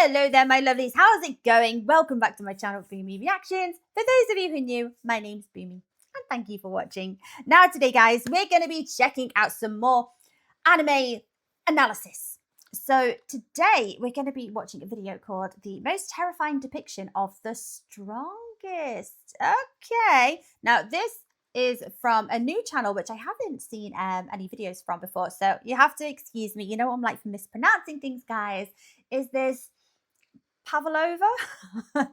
Hello there, my lovelies. How's it going? Welcome back to my channel, Boomy Reactions. For those of you who are new, my name's Boomy, and thank you for watching. Now today, guys, we're going to be checking out some more anime analysis. So today, we're going to be watching a video called The Most Terrifying Depiction of the Strongest. Okay, now this is from a new channel which I haven't seen any videos from before, so you have to excuse me. You know what I'm like for mispronouncing things, guys. Is this Pavelover?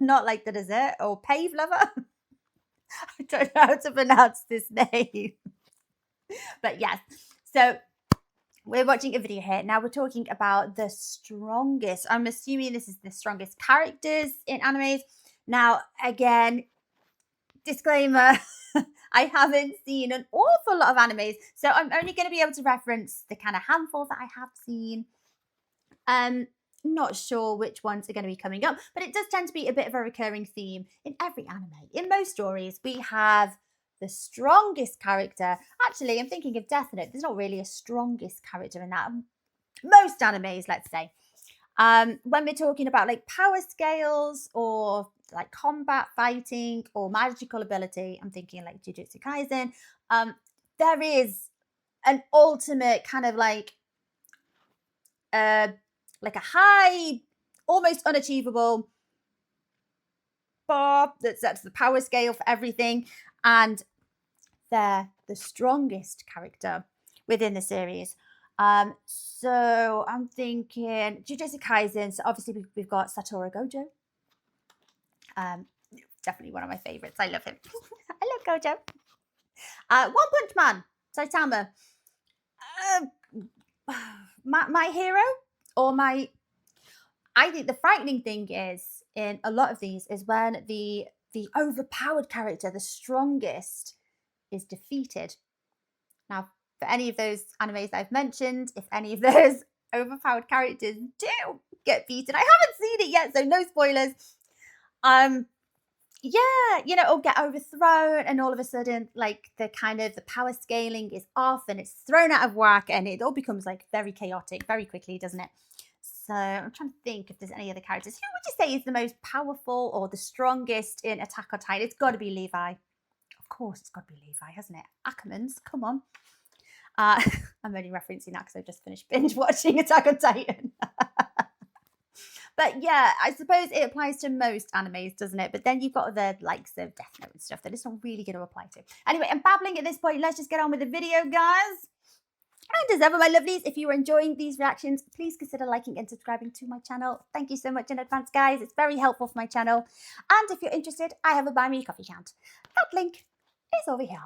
Not like the dessert, or Pavelover? I don't know how to pronounce this name. But yes, so we're watching a video here. Now we're talking about the strongest. I'm assuming this is the strongest characters in animes. Now, again, disclaimer, I haven't seen an awful lot of animes, so I'm only going to be able to reference the kind of handfuls that I have seen. Not sure which ones are going to be coming up, but it does tend to be a bit of a recurring theme in every anime. In most stories, we have the strongest character. Actually, I'm thinking of Death Note. There's not really a strongest character in that. Most animes, let's say. When we're talking about like power scales or like combat fighting or magical ability, I'm thinking like Jujutsu Kaisen. There is an ultimate kind of like a high, almost unachievable bar that sets the power scale for everything, and they're the strongest character within the series. So I'm thinking Jujutsu Kaisen. So obviously we've got Satoru Gojo. Definitely one of my favorites. I love him. I love Gojo. One Punch Man, Saitama. My hero, or I think the frightening thing is in a lot of these is when the overpowered character, the strongest, is defeated. Now, for any of those animes I've mentioned, if any of those overpowered characters do get beaten, I haven't seen it yet, so no spoilers. Yeah, you know, or get overthrown, and all of a sudden, like the power scaling is off, and it's thrown out of whack, and it all becomes like very chaotic very quickly, doesn't it? So I'm trying to think if there's any other characters. Who would you say is the most powerful or the strongest in Attack on Titan? It's got to be Levi. Of course, it's got to be Levi, hasn't it? Ackermans, come on. I'm only referencing that because I just finished binge watching Attack on Titan. But yeah, I suppose it applies to most animes, doesn't it? But then you've got the likes of Death Note and stuff that it's not really going to apply to. Anyway, I'm babbling at this point. Let's just get on with the video, guys. And as ever, my lovelies, if you are enjoying these reactions, please consider liking and subscribing to my channel. Thank you so much in advance, guys. It's very helpful for my channel. And if you're interested, I have a Buy Me a Coffee account. That link is over here.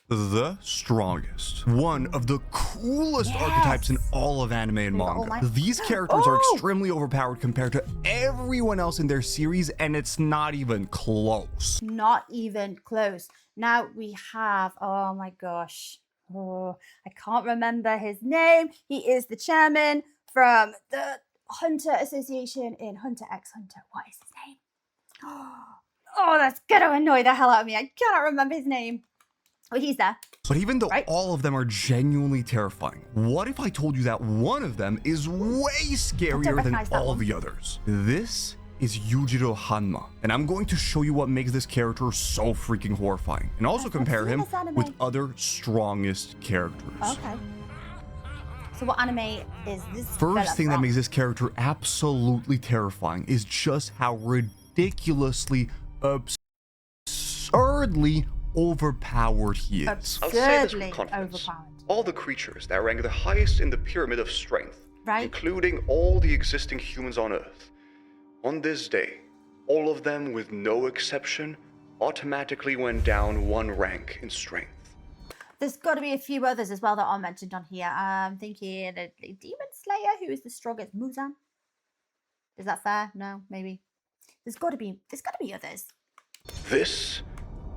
The strongest. One of the coolest archetypes in all of anime and manga. These characters are extremely overpowered compared to everyone else in their series, and it's not even close. Not even close. Now we have, oh my gosh. Oh, I can't remember his name. He is the chairman from the Hunter Association in Hunter x Hunter. What is his name? Oh, that's gonna annoy the hell out of me. I cannot remember his name. Oh, he's there. But even though all of them are genuinely terrifying, what if I told you that one of them is way scarier than all the others? This is Yujiro Hanma, and I'm going to show you what makes this character so freaking horrifying, and also compare him with other strongest characters. Okay. So what anime is this? First thing that makes this character absolutely terrifying is just how ridiculously, absurdly overpowered he is. Absurdly overpowered. All the creatures that rank the highest in the pyramid of strength, including all the existing humans on Earth, on this day, all of them with no exception automatically went down one rank in strength. There's got to be a few others as well that are mentioned on here. I'm thinking a Demon Slayer, who is the strongest. Muzan. Is that fair? No, maybe. There's got to be others. This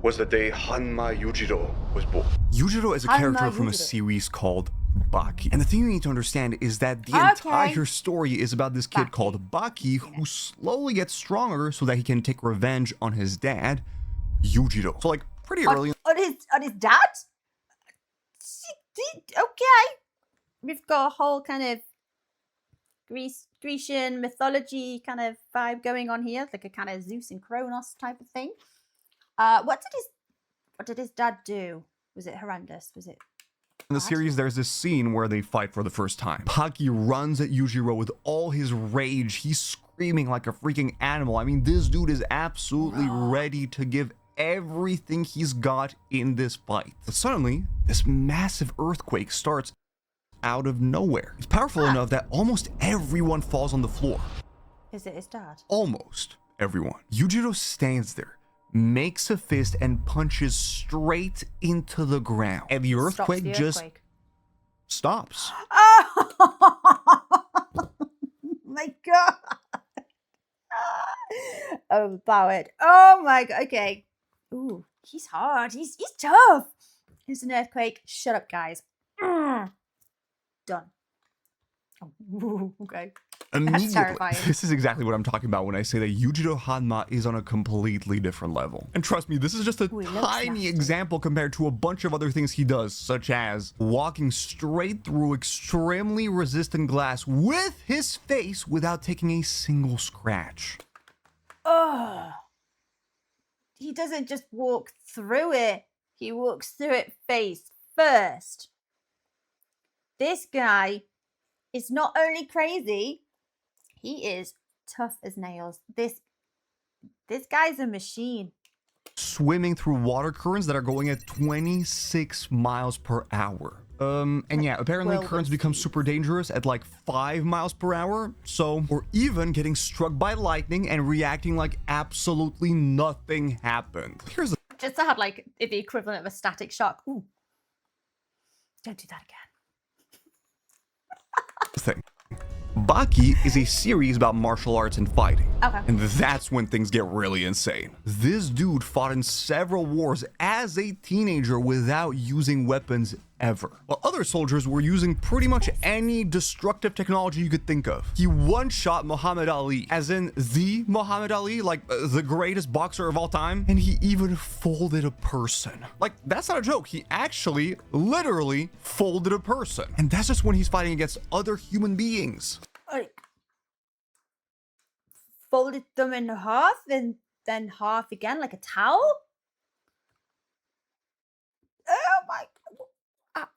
was the day Hanma Yujiro was born. Yujiro is a character from a series called Baki. And the thing you need to understand is that the entire story is about this kid called Baki who slowly gets stronger so that he can take revenge on his dad, Yujiro. So like pretty early on his dad? Okay. We've got a whole kind of Greece Grecian mythology kind of vibe going on here, like a kind of Zeus and Kronos type of thing. What did his dad do? Was it horrendous? Was it in the series, there's this scene where they fight for the first time. Baki runs at Yujiro with all his rage. He's screaming like a freaking animal. I mean, this dude is absolutely ready to give everything he's got in this fight. But suddenly, this massive earthquake starts out of nowhere. It's powerful enough that almost everyone falls on the floor. Is it his dad? Almost everyone. Yujiro stands there, makes a fist, and punches straight into the ground. And the earthquake just stops. Oh my god. Overpowered. Oh my god. Okay. Ooh, he's hard. He's tough. Here's an earthquake. Shut up, guys. Done. Oh, okay. Immediately, this is exactly what I'm talking about when I say that Yujiro Hanma is on a completely different level. And trust me, this is just a tiny example compared to a bunch of other things he does, such as walking straight through extremely resistant glass with his face without taking a single scratch. Oh, he doesn't just walk through it. He walks through it face first. This guy is not only crazy, he is tough as nails. This guy's a machine. Swimming through water currents that are going at 26 miles per hour. And yeah, apparently currents become super dangerous at like 5 miles per hour. So, or even getting struck by lightning and reacting like absolutely nothing happened. Here's the just to have like the equivalent of a static shock. Ooh, don't do that again. thing. Baki is a series about martial arts and fighting. Okay. And that's when things get really insane. This dude fought in several wars as a teenager without using weapons ever, while other soldiers were using pretty much any destructive technology you could think of. He one-shot Muhammad Ali, as in the Muhammad Ali, like the greatest boxer of all time, and he even folded a person. Like, that's not a joke. He actually, literally folded a person. And that's just when he's fighting against other human beings. Like, folded them in half and then half again, like a towel? Oh my...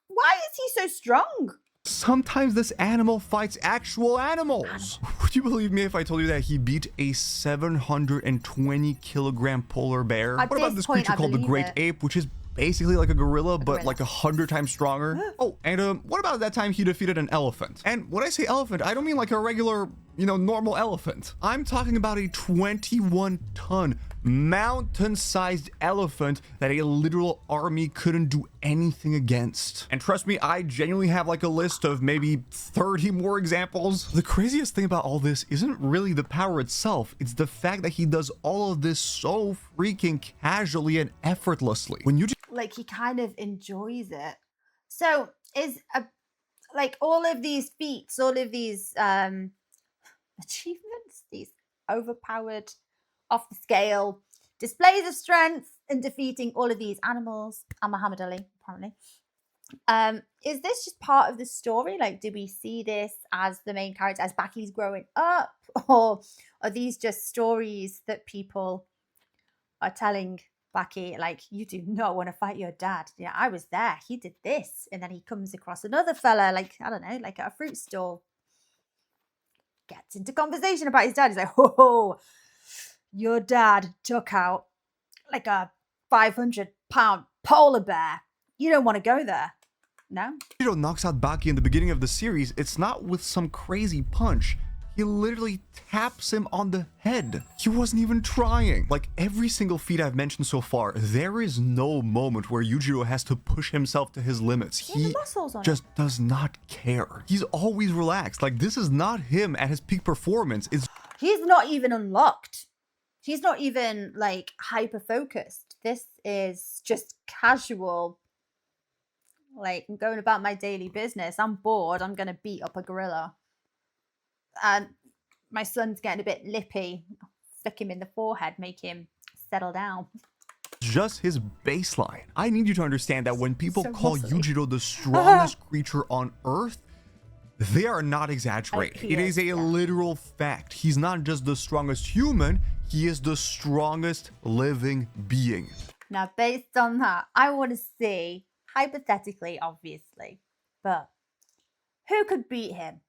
Why is he so strong? Sometimes this animal fights actual animals. Would you believe me if I told you that he beat a 720 kilogram polar bear? What about this creature called the great ape, which is basically like a gorilla, but like 100 times stronger? Oh, and what about that time he defeated an elephant? And when I say elephant, I don't mean like a regular, normal elephant. I'm talking about a 21-ton mountain-sized elephant that a literal army couldn't do anything against. And trust me, I genuinely have like a list of maybe 30 more examples. The craziest thing about all this isn't really the power itself, it's the fact that he does all of this so freaking casually and effortlessly. When you like, he kind of enjoys it. So is like all of these feats, all of these achievements, these overpowered, off the scale displays of strength in defeating all of these animals and Muhammad Ali, apparently. Is this just part of the story? Like, do we see this as the main character as Baki's growing up, or are these just stories that people are telling Baki, like, you do not want to fight your dad? Yeah, I was there, he did this, and then he comes across another fella, like, I don't know, like at a fruit stall, gets into conversation about his dad. He's like, oh, your dad took out like a 500-pound polar bear. You don't want to go there. No? Yujiro knocks out Baki in the beginning of the series. It's not with some crazy punch. He literally taps him on the head. He wasn't even trying. Like every single feat I've mentioned so far, there is no moment where Yujiro has to push himself to his limits. He just does not care. He's always relaxed. Like, this is not him at his peak performance. He's not even unlocked. He's not even like hyper focused. This is just casual. Like, I'm going about my daily business. I'm bored. I'm going to beat up a gorilla. And my son's getting a bit lippy. Stick him in the forehead, make him settle down. Just his baseline. I need you to understand that when people call Yujiro the strongest creature on Earth, They are not exaggerating. It is a literal fact. He's not just the strongest human, he is the strongest living being. Now, based on that, I want to see, hypothetically, obviously, but who could beat him?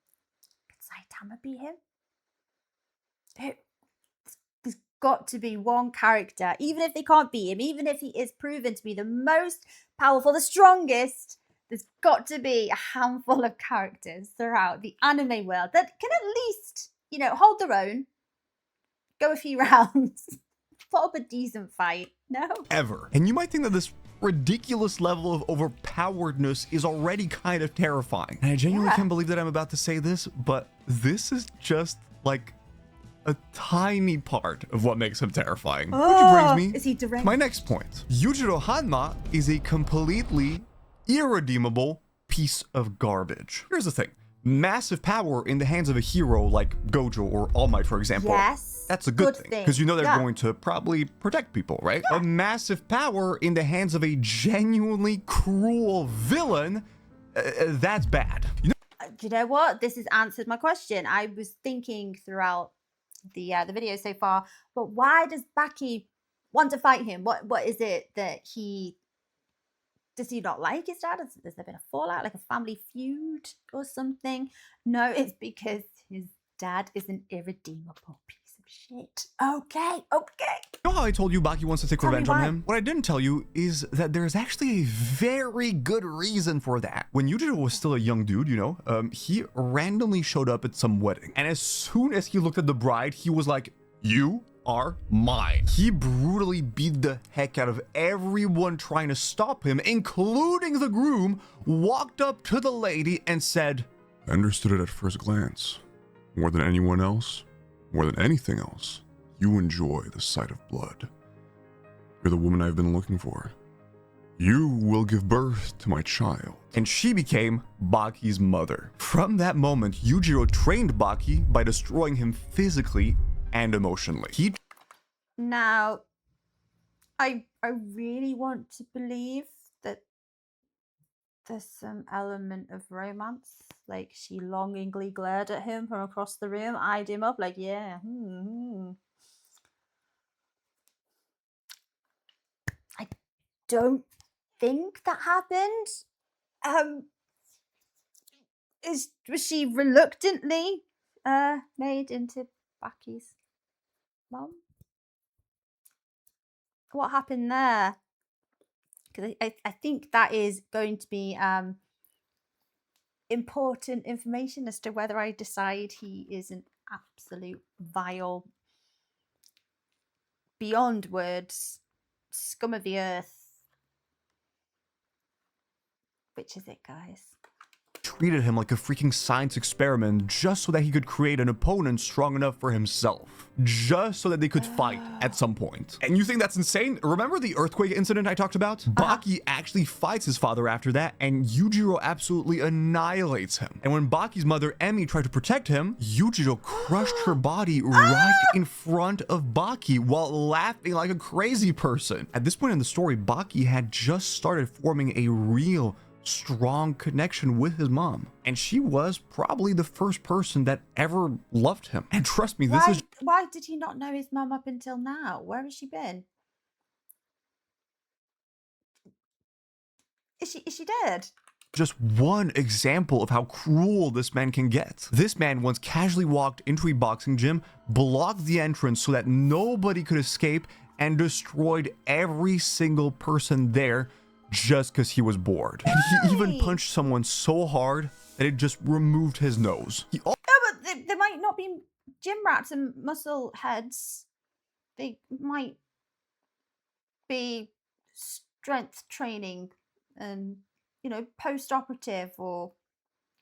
Could Saitama beat him? There's got to be one character, even if they can't beat him, even if he is proven to be the most powerful, the strongest, there's got to be a handful of characters throughout the anime world that can at least, you know, hold their own, go a few rounds, put up a decent fight. No? Ever. And you might think that this ridiculous level of overpoweredness is already kind of terrifying. And I genuinely can't believe that I'm about to say this, but this is just like a tiny part of what makes him terrifying. Which brings me to my next point. Yujiro Hanma is a completely irredeemable piece of garbage. Here's the thing. Massive power in the hands of a hero like Gojo or All Might, for example. Yes. That's a good thing, because you know they're going to probably protect people, right? A massive power in the hands of a genuinely cruel villain, that's bad. Do you know what? This has answered my question. I was thinking throughout the video so far, but why does Baki want to fight him? What is it that does he not like his dad? Has there been a fallout, like a family feud or something? No, it's because his dad is an irredeemable piece of shit. Okay. You know how I told you Baki wants to take revenge on him? What I didn't tell you is that there's actually a very good reason for that. When Yujiro was still a young dude, you know, he randomly showed up at some wedding. And as soon as he looked at the bride, he was like, "You are mine." He brutally beat the heck out of everyone trying to stop him, including the groom, walked up to the lady and said, "I understood it at first glance. More than anyone else, more than anything else, you enjoy the sight of blood. You're the woman I've been looking for. You will give birth to my child." And she became Baki's mother. From that moment, Yujiro trained Baki by destroying him physically and emotionally. Now, I really want to believe that there's some element of romance. Like, she longingly glared at him from across the room, eyed him up like, yeah. I don't think that happened. Was she reluctantly made into Baki's mom? What happened there? Because I think that is going to be important information as to whether I decide he is an absolute vile, beyond words, scum of the earth. Which is it, guys? Treated him like a freaking science experiment just so that he could create an opponent strong enough for himself. Just so that they could fight at some point. And you think that's insane? Remember the earthquake incident I talked about? Baki actually fights his father after that, and Yujiro absolutely annihilates him. And when Baki's mother, Emi, tried to protect him, Yujiro crushed her body right in front of Baki while laughing like a crazy person. At this point in the story, Baki had just started forming a real strong connection with his mom, and she was probably the first person that ever loved him. And trust me, why did he not know his mom up until now? Where has she been? Is she dead? Just one example of how cruel this man can get. This man once casually walked into a boxing gym, blocked the entrance so that nobody could escape, and destroyed every single person there just because he was bored. And he even punched someone so hard that it just removed his nose. But there might not be gym rats and muscle heads. They might be strength training and, you know, post-operative, or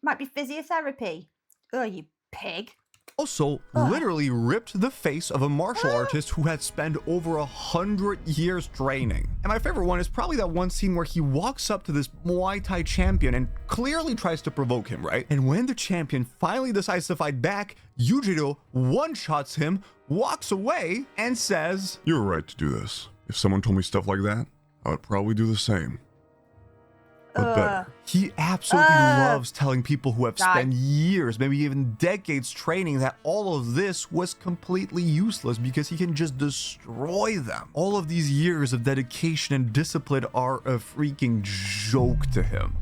might be physiotherapy. Oh, you pig. Also, literally ripped the face of a martial artist who had spent over 100 years training. And my favorite one is probably that one scene where he walks up to this Muay Thai champion and clearly tries to provoke him, right? And when the champion finally decides to fight back, Yujiro one-shots him, walks away, and says, "You're right to do this. If someone told me stuff like that, I would probably do the same." but better. He absolutely loves telling people who have spent years, maybe even decades training that all of this was completely useless because he can just destroy them. All of these years of dedication and discipline are a freaking joke to him.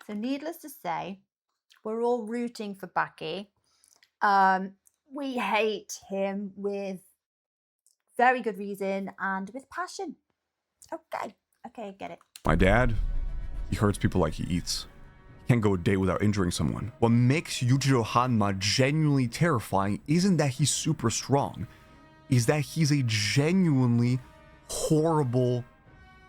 So needless to say, we're all rooting for Baki. We hate him with very good reason and with passion. Okay, I get it. My dad, he hurts people like he eats. He can't go a day without injuring someone. What makes Yujiro Hanma genuinely terrifying isn't that he's super strong, is that he's a genuinely horrible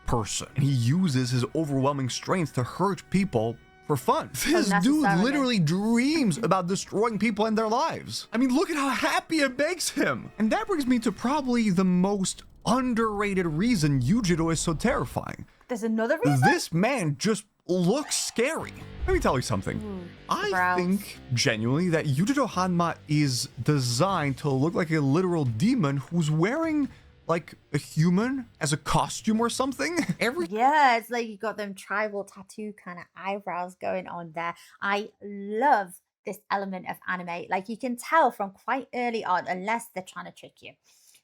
person. And he uses his overwhelming strength to hurt people for fun. This dude literally dreams about destroying people and their lives. I mean, look at how happy it makes him. And that brings me to probably the most underrated reason Yujiro is so terrifying. There's another reason? This man just looks scary. Let me tell you something. I think genuinely that Yujiro Hanma is designed to look like a literal demon who's wearing like a human as a costume or something. Yeah, it's like you got them tribal tattoo kind of eyebrows going on there. I love this element of anime. Like you can tell from quite early on, unless they're trying to trick you.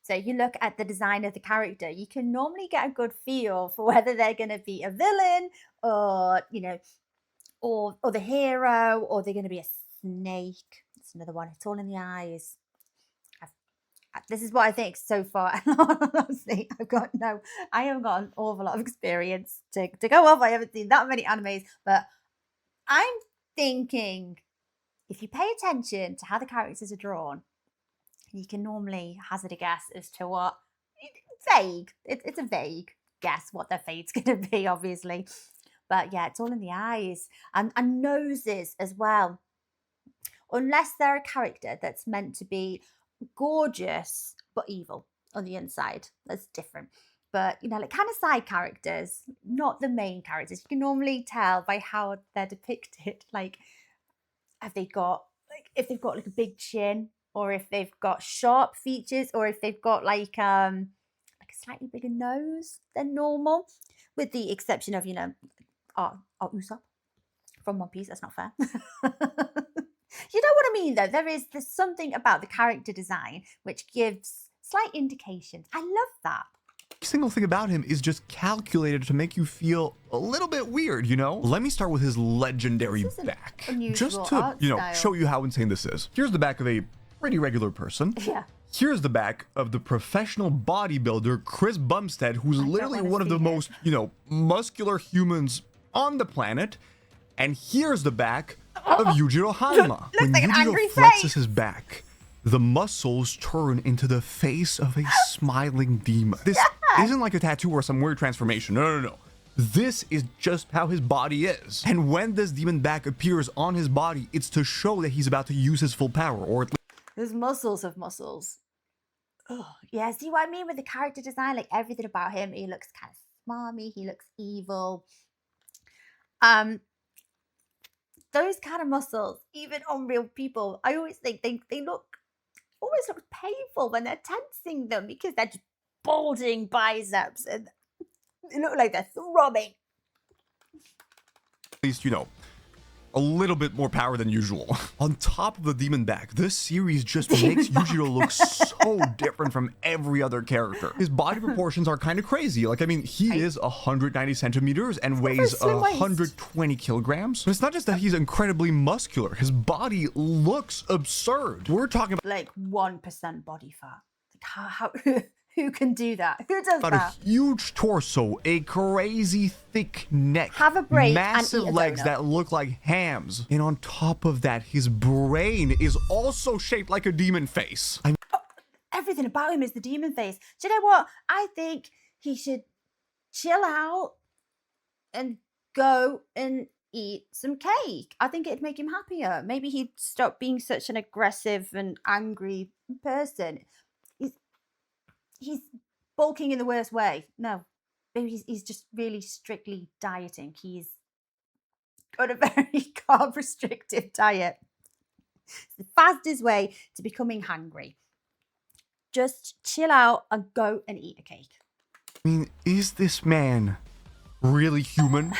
So you look at the design of the character, you can normally get a good feel for whether they're going to be a villain or, you know, or the hero, or they're going to be a snake. It's another one. It's all in the eyes. This is what I think so far. Honestly, I haven't got an awful lot of experience to go off. I haven't seen that many animes, but I'm thinking if you pay attention to how the characters are drawn, you can normally hazard a guess as to what vague. It's a vague guess what their fate's going to be, obviously. But yeah, it's all in the eyes and noses as well. Unless they're a character that's meant to be gorgeous but evil on the inside, that's different. But you know, like kind of side characters, not the main characters, you can normally tell by how they're depicted. Like, if they've got like a big chin, or if they've got sharp features, or if they've got like a slightly bigger nose than normal, with the exception of, you know, Usopp from One Piece. That's not fair. You know what I mean, though? There's something about the character design which gives slight indications. I love that. Every single thing about him is just calculated to make you feel a little bit weird, you know? Let me start with his legendary back. Just to, you know, show you how insane this is. Here's the back of a pretty regular person. Yeah. Here's the back of the professional bodybuilder Chris Bumstead, who's literally one of the most, you know, muscular humans on the planet. And here's the back of Yujiro Hanma. When like Yujiro flexes his back, the muscles turn into the face of a smiling demon. This isn't like a tattoo or some weird transformation. No. This is just how his body is. And when this demon back appears on his body, it's to show that he's about to use his full power, or at least there's muscles of muscles. Oh, yeah, see what I mean with the character design? Like everything about him, he looks kind of smarmy, he looks evil. Those kind of muscles, even on real people, I always think they always look painful when they're tensing them, because they're just bulging biceps and they look like they're throbbing. At least, you know, a little bit more power than usual. On top of the demon back, this series just makes Yujiro look so different from every other character. His body proportions are kind of crazy. Like, I mean, he is 190 centimeters and weighs 120 kilograms. But it's not just that he's incredibly muscular. His body looks absurd. We're talking about like 1% body fat. How who can do that? Who does that? A huge torso, a crazy thick neck, have a break, massive and legs that look like hams. And on top of that, his brain is also shaped like a demon face. Everything about him is the demon face. Do you know what? I think he should chill out and go and eat some cake. I think it'd make him happier. Maybe he'd stop being such an aggressive and angry person. He's bulking in the worst way. No, maybe he's just really strictly dieting. He's got a very carb restrictive diet. It's the fastest way to becoming hungry. Just chill out and go and eat a cake. I mean, is this man really human?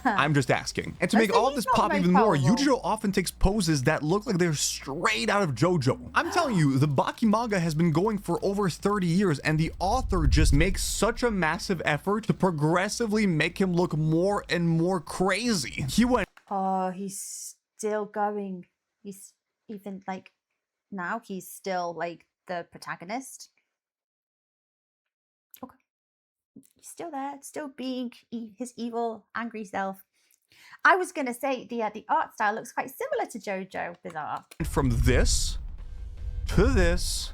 I'm just asking. And to make all of this pop even more, Yujiro often takes poses that look like they're straight out of JoJo. I'm telling you, the Baki manga has been going for over 30 years, and the author just makes such a massive effort to progressively make him look more and more crazy. He went... Oh, he's still going. He's even like now he's still like the protagonist. Okay, he's still there, still being his evil, angry self. I was gonna say the art style looks quite similar to JoJo Bizarre. From this to this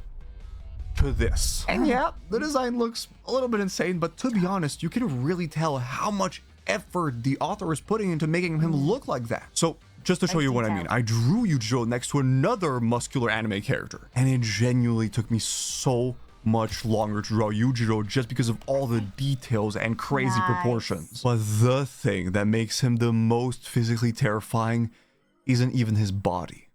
to this, and yeah, the design looks a little bit insane, but to be honest, you can really tell how much effort the author is putting into making him look like that. So just to show you what I mean, I drew Yujiro next to another muscular anime character, and it genuinely took me so much longer to draw Yujiro just because of all the details and crazy proportions. But the thing that makes him the most physically terrifying isn't even his body.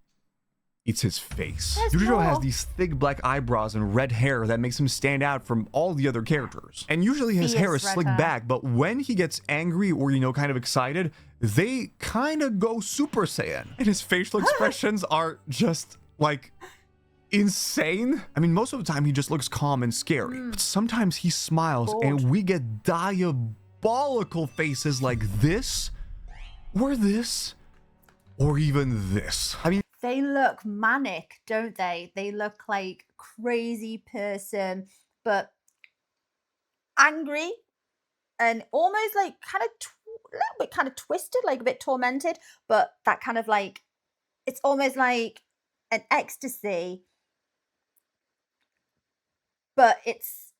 It's his face. Yujiro has these thick black eyebrows and red hair that makes him stand out from all the other characters. And usually his hair is slicked back, but when he gets angry or, you know, kind of excited, they kind of go Super Saiyan. And his facial expressions are just, like, insane. I mean, most of the time he just looks calm and scary. But sometimes he smiles and we get diabolical faces like this, or this, or even this. I mean, they look manic, don't they? They look like crazy person, but angry and almost like kind of a little bit kind of twisted, like a bit tormented, but that kind of like, it's almost like an ecstasy, but it's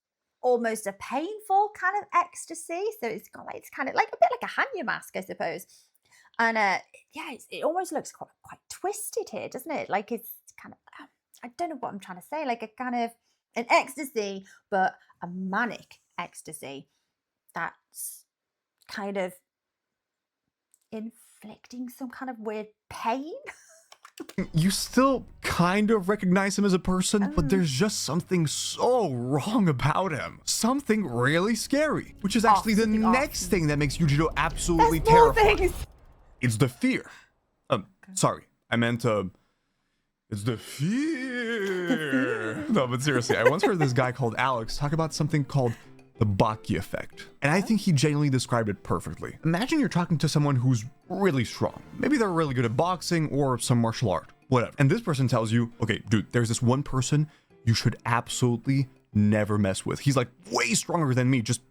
almost a painful kind of ecstasy. So it's got like, it's kind of like a bit like a Hanya mask, I suppose. And yeah, it almost looks quite twisted here, doesn't it? Like it's kind of, I don't know what I'm trying to say, like a kind of an ecstasy, but a manic ecstasy that's kind of inflicting some kind of weird pain. You still kind of recognize him as a person, but there's just something so wrong about him. Something really scary, which is actually the next thing that makes Yujiro absolutely terrifying. It's the fear. Sorry, I meant it's the fear. No, but seriously, I once heard this guy called Alex talk about something called the Baki effect, and I think he genuinely described it perfectly. Imagine you're talking to someone who's really strong. Maybe they're really good at boxing or some martial art, whatever. And this person tells you, okay, dude, there's this one person you should absolutely never mess with. He's like way stronger than me. Just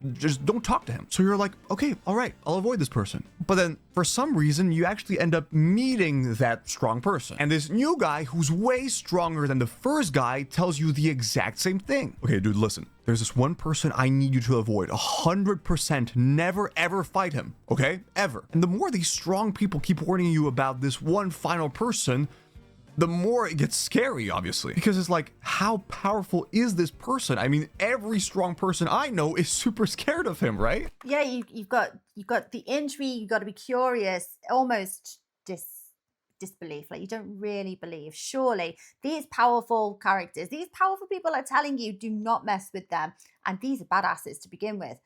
don't talk to him. So you're like, okay, all right, I'll avoid this person. But then for some reason, you actually end up meeting that strong person. And this new guy who's way stronger than the first guy tells you the exact same thing. Okay, dude, listen, there's this one person I need you to avoid. 100% never ever fight him. Okay, ever. And the more these strong people keep warning you about this one final person, the more it gets scary, obviously, because it's like, how powerful is this person? I mean, every strong person I know is super scared of him, right? Yeah, you've got the injury. You've got to be curious, almost disbelief. Like you don't really believe. Surely these powerful characters, these powerful people are telling you, do not mess with them, and these are badasses to begin with.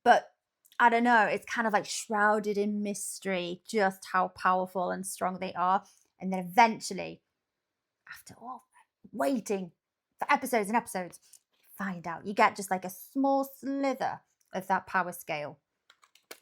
But I don't know. It's kind of like shrouded in mystery, just how powerful and strong they are. And then eventually, after all waiting for episodes and episodes, you find out. You get just like a small slither of that power scale.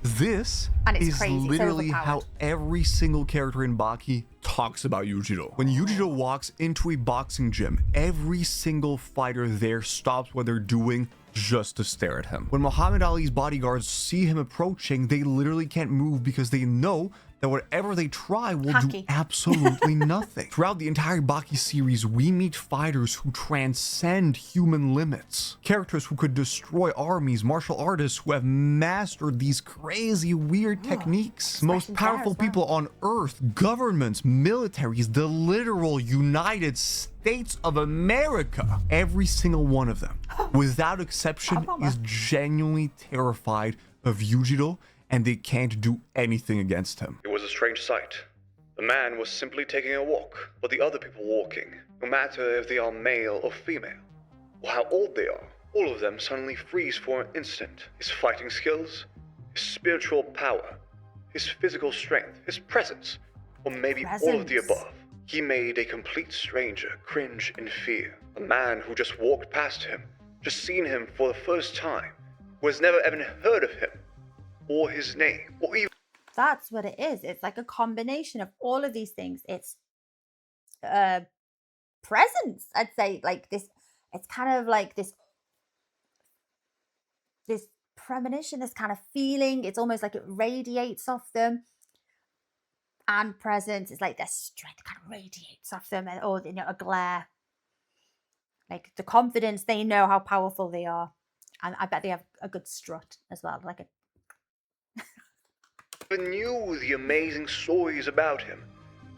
This is literally how every single character in Baki talks about Yujiro. When Yujiro walks into a boxing gym, every single fighter there stops what they're doing just to stare at him. When Muhammad Ali's bodyguards see him approaching, they literally can't move because they know that whatever they try will do absolutely nothing. Throughout the entire Baki series, we meet fighters who transcend human limits. Characters who could destroy armies, martial artists who have mastered these crazy, weird techniques. Most powerful people on Earth, governments, militaries, the literal United States of America. Every single one of them, without exception, is genuinely terrified of Yujiro, and they can't do anything against him. It was a strange sight. The man was simply taking a walk, but the other people walking, no matter if they are male or female, or how old they are, all of them suddenly freeze for an instant. His fighting skills his spiritual power, his physical strength, his presence, or maybe all of the above. He made a complete stranger cringe in fear. A man who just walked past him, just seen him for the first time, who has never even heard of him, or his name, or even... That's what it is. It's like a combination of all of these things. It's presence, I'd say, like this. It's kind of like this premonition, this kind of feeling. It's almost like it radiates off them. And presence, it's like their strength kind of radiates off them, or a glare. Like the confidence, they know how powerful they are, and I bet they have a good strut as well, like a. Knew the amazing stories about him.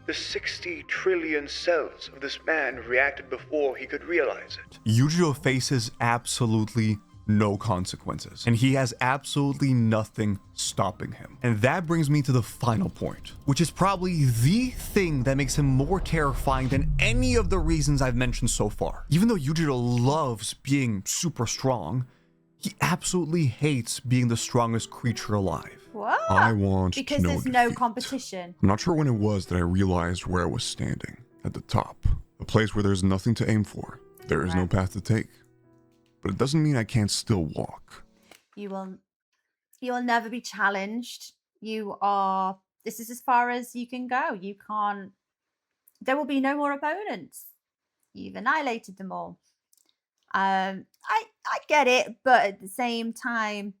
The 60 trillion cells of this man reacted before he could realize it. Yujiro faces absolutely no consequences, and he has absolutely nothing stopping him. And that brings me to the final point, which is probably the thing that makes him more terrifying than any of the reasons I've mentioned so far. Even though Yujiro loves being super strong, he absolutely hates being the strongest creature alive. What? I want because to know there's no defeat. competition. I'm not sure when it was that I realized where I was standing. At the top. A place where there's nothing to aim for. There is no path to take. But it doesn't mean I can't still walk. You'll never be challenged. This is as far as you can go. You can't, there will be no more opponents. You've annihilated them all. I get it, but at the same time,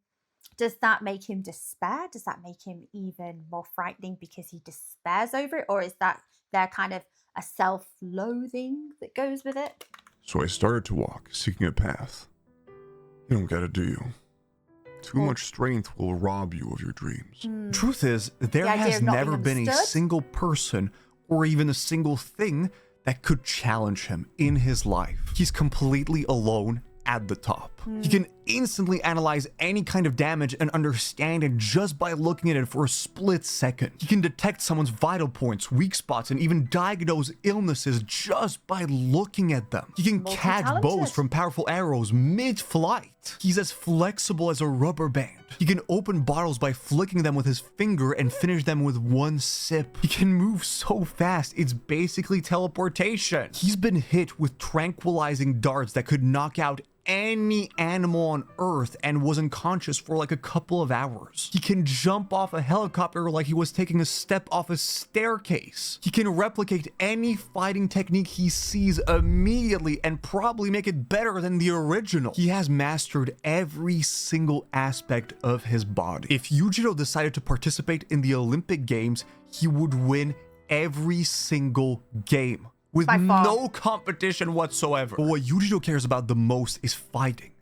does that make him despair? Does that make him even more frightening because he despairs over it? Or is that there kind of a self-loathing that goes with it? So I started to walk, seeking a path. You don't get it, do you? Too much strength will rob you of your dreams. Truth is, there has never been a single person or even a single thing that could challenge him in his life. He's completely alone at the top. He can instantly analyze any kind of damage and understand it just by looking at it for a split second. He can detect someone's vital points, weak spots, and even diagnose illnesses just by looking at them. He can catch bows from powerful arrows mid-flight. He's as flexible as a rubber band. He can open bottles by flicking them with his finger and finish them with one sip. He can move so fast, it's basically teleportation. He's been hit with tranquilizing darts that could knock out any animal on Earth and was unconscious for like a couple of hours. He can jump off a helicopter like he was taking a step off a staircase. He can replicate any fighting technique he sees immediately and probably make it better than the original. He has mastered every single aspect of his body. If Yujiro decided to participate in the Olympic Games, he would win every single game with no competition whatsoever. But what Yujiro cares about the most is fighting.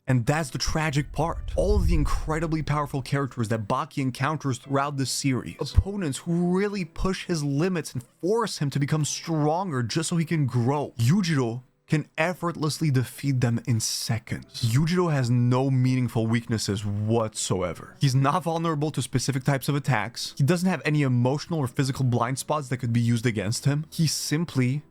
And that's the tragic part. All of the incredibly powerful characters that Baki encounters throughout the series, opponents who really push his limits and force him to become stronger just so he can grow, Yujiro can effortlessly defeat them in seconds. Yujiro has no meaningful weaknesses whatsoever. He's not vulnerable to specific types of attacks. He doesn't have any emotional or physical blind spots that could be used against him. He simply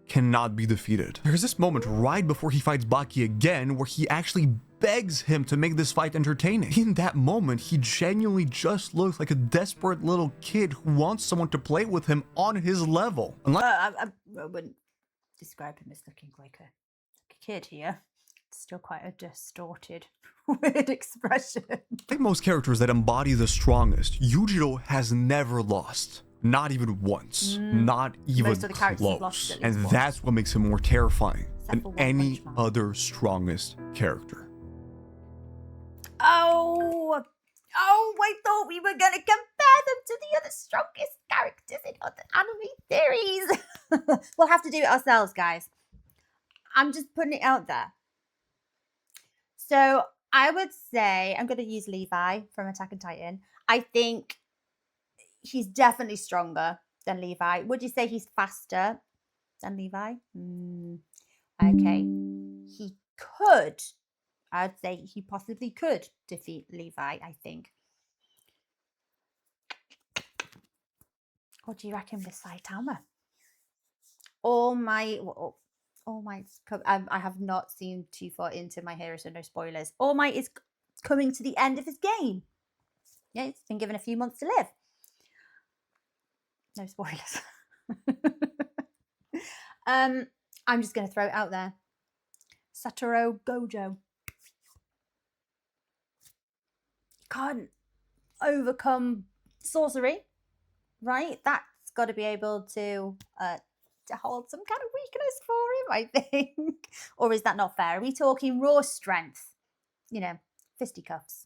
cannot be defeated. There's this moment right before he fights Baki again where he actually begs him to make this fight entertaining. In that moment, he genuinely just looks like a desperate little kid who wants someone to play with him on his level. I wouldn't describe him as looking like a kid here. It's still quite a distorted, weird expression. Like most characters that embody the strongest, Yujiro has never lost. Not even once. Not even close. And that's what makes him more terrifying than any other strongest character. Oh, I thought we were going to compare them to the other strongest characters in other anime series. We'll have to do it ourselves, guys. I'm just putting it out there. So I would say, I'm going to use Levi from Attack on Titan. I think he's definitely stronger than Levi. Would you say he's faster than Levi? Okay. He could. I'd say he possibly could defeat Levi, I think. What do you reckon with Saitama? I have not seen too far into my hero, so no spoilers. All Might is coming to the end of his game. Yeah, he's been given a few months to live. No spoilers. I'm just going to throw it out there. Satoru Gojo. Can't overcome sorcery, right? That's got to be able to hold some kind of weakness for him, I think. Or is that not fair? Are we talking raw strength? You know, fisticuffs.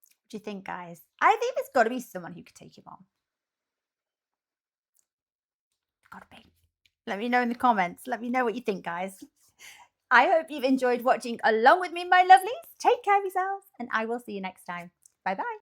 What do you think, guys? I think there's got to be someone who could take him on. Got to be. Let me know in the comments. Let me know what you think, guys. I hope you've enjoyed watching along with me, my lovelies. Take care of yourselves, and I will see you next time. Bye-bye.